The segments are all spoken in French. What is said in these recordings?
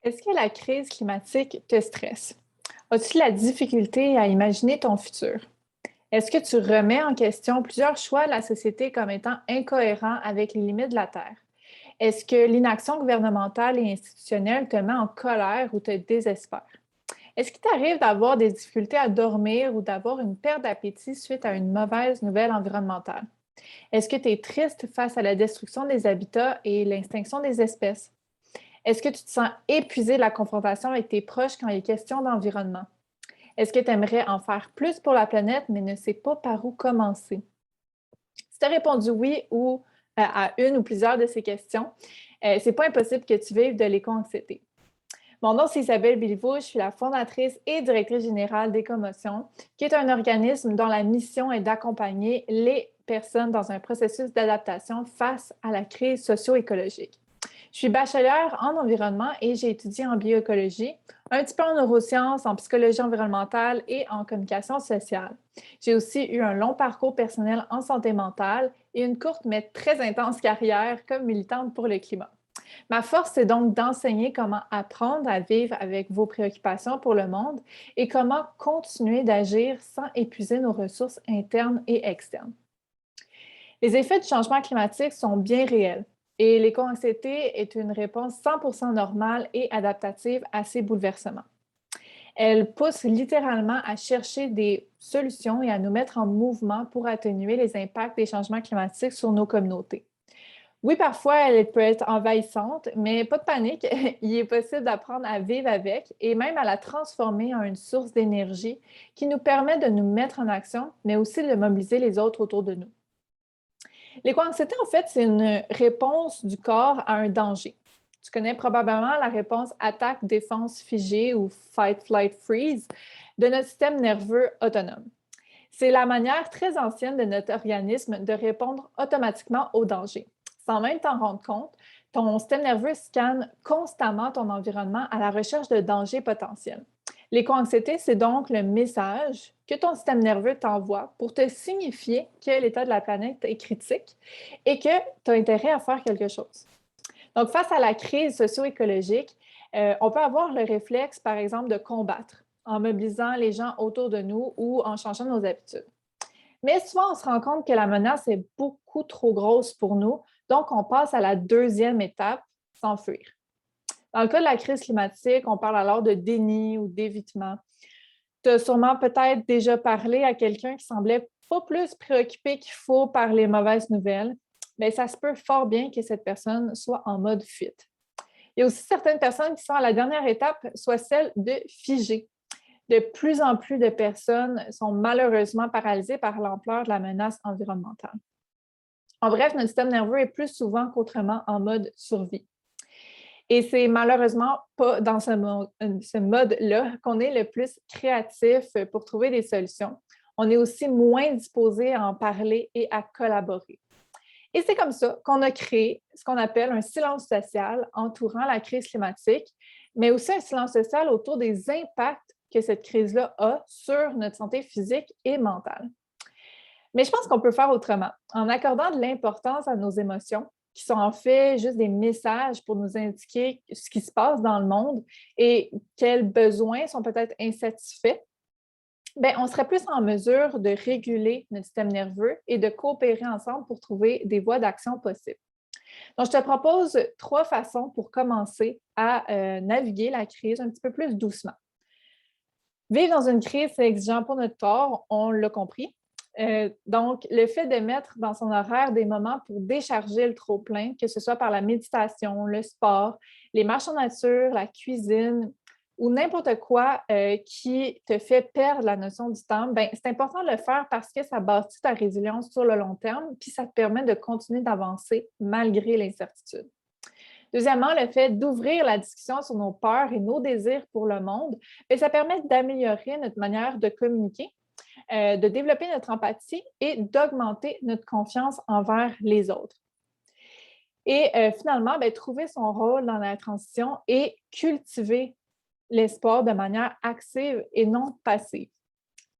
Est-ce que la crise climatique te stresse? As-tu la difficulté à imaginer ton futur? Est-ce que tu remets en question plusieurs choix de la société comme étant incohérents avec les limites de la Terre? Est-ce que l'inaction gouvernementale et institutionnelle te met en colère ou te désespère? Est-ce qu'il t'arrive d'avoir des difficultés à dormir ou d'avoir une perte d'appétit suite à une mauvaise nouvelle environnementale? Est-ce que tu es triste face à la destruction des habitats et l'extinction des espèces? Est-ce que tu te sens épuisé de la confrontation avec tes proches quand il est question d'environnement? Est-ce que tu aimerais en faire plus pour la planète, mais ne sais pas par où commencer? Si tu as répondu oui ou à une ou plusieurs de ces questions, c'est pas impossible que tu vives de l'éco-anxiété. Mon nom, c'est Isabelle Béliveau, je suis la fondatrice et directrice générale d'Écomotion, qui est un organisme dont la mission est d'accompagner les personnes dans un processus d'adaptation face à la crise socio-écologique. Je suis bachelière en environnement et j'ai étudié en bioécologie, un petit peu en neurosciences, en psychologie environnementale et en communication sociale. J'ai aussi eu un long parcours personnel en santé mentale et une courte mais très intense carrière comme militante pour le climat. Ma force, c'est donc d'enseigner comment apprendre à vivre avec vos préoccupations pour le monde et comment continuer d'agir sans épuiser nos ressources internes et externes. Les effets du changement climatique sont bien réels et l'éco-anxiété est une réponse 100% normale et adaptative à ces bouleversements. Elle pousse littéralement à chercher des solutions et à nous mettre en mouvement pour atténuer les impacts des changements climatiques sur nos communautés. Oui, parfois, elle peut être envahissante, mais pas de panique. Il est possible d'apprendre à vivre avec et même à la transformer en une source d'énergie qui nous permet de nous mettre en action, mais aussi de mobiliser les autres autour de nous. L'éco-anxiété, en fait, c'est une réponse du corps à un danger. Tu connais probablement la réponse attaque, défense, figée ou fight, flight, freeze de notre système nerveux autonome. C'est la manière très ancienne de notre organisme de répondre automatiquement au danger. Sans même t'en rendre compte, ton système nerveux scanne constamment ton environnement à la recherche de dangers potentiels. L'éco-anxiété, c'est donc le message que ton système nerveux t'envoie pour te signifier que l'état de la planète est critique et que tu as intérêt à faire quelque chose. Donc, face à la crise socio-écologique, on peut avoir le réflexe, par exemple, de combattre en mobilisant les gens autour de nous ou en changeant nos habitudes. Mais souvent, on se rend compte que la menace est beaucoup trop grosse pour nous, donc on passe à la deuxième étape, s'enfuir. Dans le cas de la crise climatique, on parle alors de déni ou d'évitement. Tu as sûrement peut-être déjà parlé à quelqu'un qui semblait pas plus préoccupé qu'il faut par les mauvaises nouvelles, mais ça se peut fort bien que cette personne soit en mode fuite. Il y a aussi certaines personnes qui sont à la dernière étape, soit celle de figer. De plus en plus de personnes sont malheureusement paralysées par l'ampleur de la menace environnementale. En bref, notre système nerveux est plus souvent qu'autrement en mode survie. Et c'est malheureusement pas dans ce mode-là qu'on est le plus créatif pour trouver des solutions. On est aussi moins disposé à en parler et à collaborer. Et c'est comme ça qu'on a créé ce qu'on appelle un silence social entourant la crise climatique, mais aussi un silence social autour des impacts que cette crise-là a sur notre santé physique et mentale. Mais je pense qu'on peut faire autrement, en accordant de l'importance à nos émotions, qui sont en fait juste des messages pour nous indiquer ce qui se passe dans le monde et quels besoins sont peut-être insatisfaits. Bien, on serait plus en mesure de réguler notre système nerveux et de coopérer ensemble pour trouver des voies d'action possibles. Donc, je te propose trois façons pour commencer à naviguer la crise un petit peu plus doucement. Vivre dans une crise, c'est exigeant pour notre corps, on l'a compris. Donc, le fait de mettre dans son horaire des moments pour décharger le trop-plein, que ce soit par la méditation, le sport, les marches en nature, la cuisine ou n'importe quoi qui te fait perdre la notion du temps, ben, c'est important de le faire parce que ça bâtit ta résilience sur le long terme, puis ça te permet de continuer d'avancer malgré l'incertitude. Deuxièmement, le fait d'ouvrir la discussion sur nos peurs et nos désirs pour le monde, bien, ça permet d'améliorer notre manière de communiquer, de développer notre empathie et d'augmenter notre confiance envers les autres. Et finalement, bien, trouver son rôle dans la transition et cultiver l'espoir de manière active et non passive.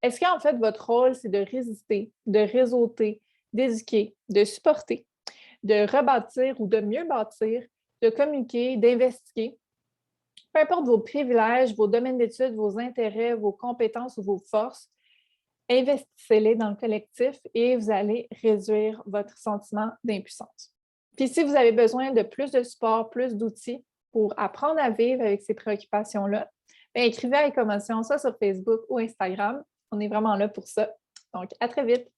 Est-ce qu'en fait, votre rôle, c'est de résister, de réseauter, d'éduquer, de supporter, de rebâtir ou de mieux bâtir, de communiquer, d'investiguer Peu importe vos privilèges, vos domaines d'études, vos intérêts, vos compétences ou vos forces, investissez-les dans le collectif et vous allez réduire votre sentiment d'impuissance. Puis si vous avez besoin de plus de support, plus d'outils pour apprendre à vivre avec ces préoccupations-là, bien, écrivez à Écomotion, soit sur Facebook ou Instagram. On est vraiment là pour ça. Donc, à très vite!